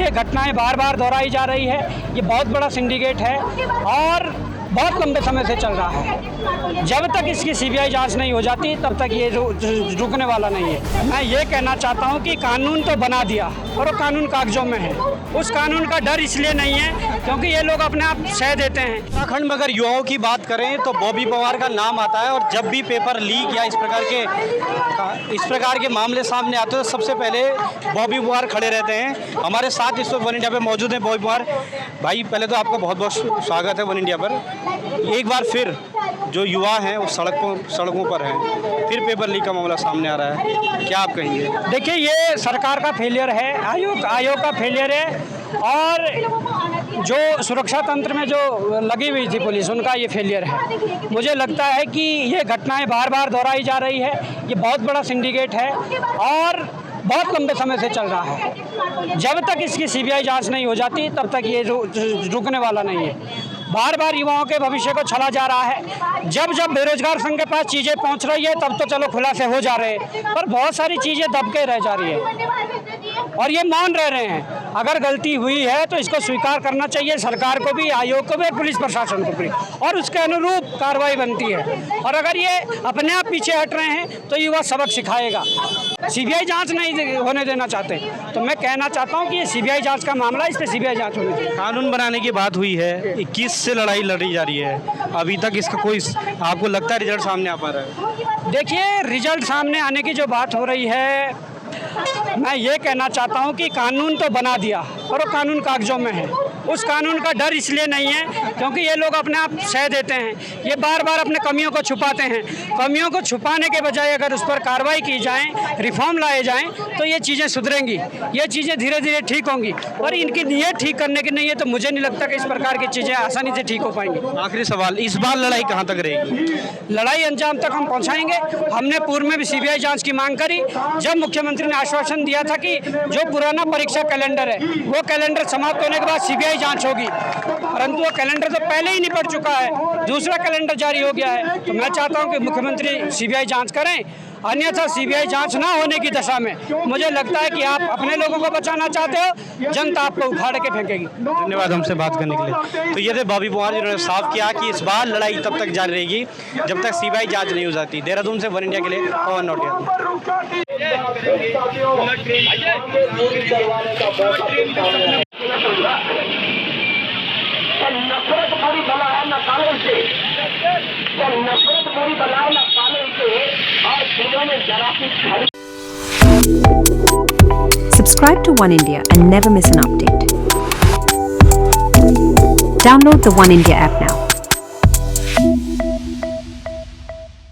ये घटनाएं बार बार दोहराई जा रही है। ये बहुत बड़ा सिंडिकेट है और बहुत लंबे समय से चल रहा है। जब तक इसकी सीबीआई जांच नहीं हो जाती तब तक ये रुकने वाला नहीं है। मैं ये कहना चाहता हूँ कि कानून तो बना दिया और वो कानून कागजों में है। उस कानून का डर इसलिए नहीं है क्योंकि ये लोग अपने आप सह देते हैं। उत्तराखंड में अगर युवाओं की बात करें तो बॉबी पवार का नाम आता है और जब भी पेपर लीक या इस प्रकार के मामले सामने आते हैं तो सबसे पहले बॉबी पवार खड़े रहते हैं। हमारे साथ इस वक्त वन इंडिया पे मौजूद हैं बॉबी पवार भाई। पहले तो आपका बहुत बहुत स्वागत है वन इंडिया पर। एक बार फिर जो युवा हैं वो सड़कों पर हैं, फिर पेपर लीक का मामला सामने आ रहा है, क्या आप कहेंगे? देखिए, ये सरकार का फेलियर है, आयोग का फेलियर है और जो सुरक्षा तंत्र में जो लगी हुई थी पुलिस, उनका ये फेलियर है। मुझे लगता है कि ये घटनाएं बार बार दोहराई जा रही है। ये बहुत बड़ा सिंडिकेट है और बहुत लंबे समय से चल रहा है। जब तक इसकी सीबीआई जांच नहीं हो जाती तब तक ये रुकने वाला नहीं है। बार बार युवाओं के भविष्य को छला जा रहा है। जब जब बेरोजगार संघ के पास चीज़ें पहुंच रही है तब तो चलो खुलासे हो जा रहे हैं, पर बहुत सारी चीज़ें दबके रह जा रही है और ये मान रह रहे हैं। अगर गलती हुई है तो इसको स्वीकार करना चाहिए सरकार को भी, आयोग को भी, पुलिस प्रशासन को भी, और उसके अनुरूप कार्रवाई बनती है। और अगर ये अपने आप पीछे हट रहे हैं तो युवा सबक सिखाएगा। सीबीआई जांच नहीं होने देना चाहते तो मैं कहना चाहता हूं कि ये सीबीआई जांच का मामला, इस पर सीबीआई जांच होनी चाहिए। कानून बनाने की बात हुई है, 21 से लड़ाई लड़ी जा रही है, अभी तक इसका कोई आपको लगता है रिजल्ट सामने आ पा रहा है? देखिए, रिजल्ट सामने आने की जो बात हो रही है, मैं ये कहना चाहता हूं कि कानून तो बना दिया और वो कानून कागजों में है। उस कानून का डर इसलिए नहीं है क्योंकि ये लोग अपने आप सह देते हैं। ये बार बार अपने कमियों को छुपाते हैं। कमियों को छुपाने के बजाय अगर उस पर कार्रवाई की जाए, रिफॉर्म लाए जाएं, तो ये चीज़ें सुधरेंगी, ये चीज़ें धीरे धीरे ठीक होंगी। और इनकी नीयत ठीक करने की नहीं है तो मुझे नहीं लगता कि इस प्रकार की चीज़ें आसानी से ठीक हो पाएंगी। आखिरी सवाल, इस बार लड़ाई कहाँ तक रहेगी? लड़ाई अंजाम तक हम पहुँचाएंगे। हमने पूर्व में भी सीबीआई जाँच की मांग करी। जब मुख्यमंत्री ने आश्वासन दिया था कि जो पुराना परीक्षा कैलेंडर है वो कैलेंडर समाप्त होने के बाद सीबीआई जांच होगी, परंतु वो कैलेंडर तो पहले ही निपट चुका है, दूसरा कैलेंडर जारी हो गया है। तो मैं चाहता हूं कि मुख्यमंत्री सीबीआई जांच करें, अन्यथा सीबीआई जांच ना होने की दशा में मुझे लगता है कि आप अपने लोगों को बचाना चाहते हो, जनता आपको उखाड़ के फेंकेगी। धन्यवाद हमसे बात करने के लिए। तो ये थे बॉबी पवार जिन्होंने साफ किया कि इस बार लड़ाई तब तक जारी रहेगी जब तक सीबीआई जांच नहीं हो जाती। देहरादून से वन इंडिया के लिए पवन नौटियाल। नफरत पूरी बला है न कानून से, नफरत पूरी बला है न कानून से, और दिलों में जरा सी। Subscribe to One India and never miss an update. Download the One India app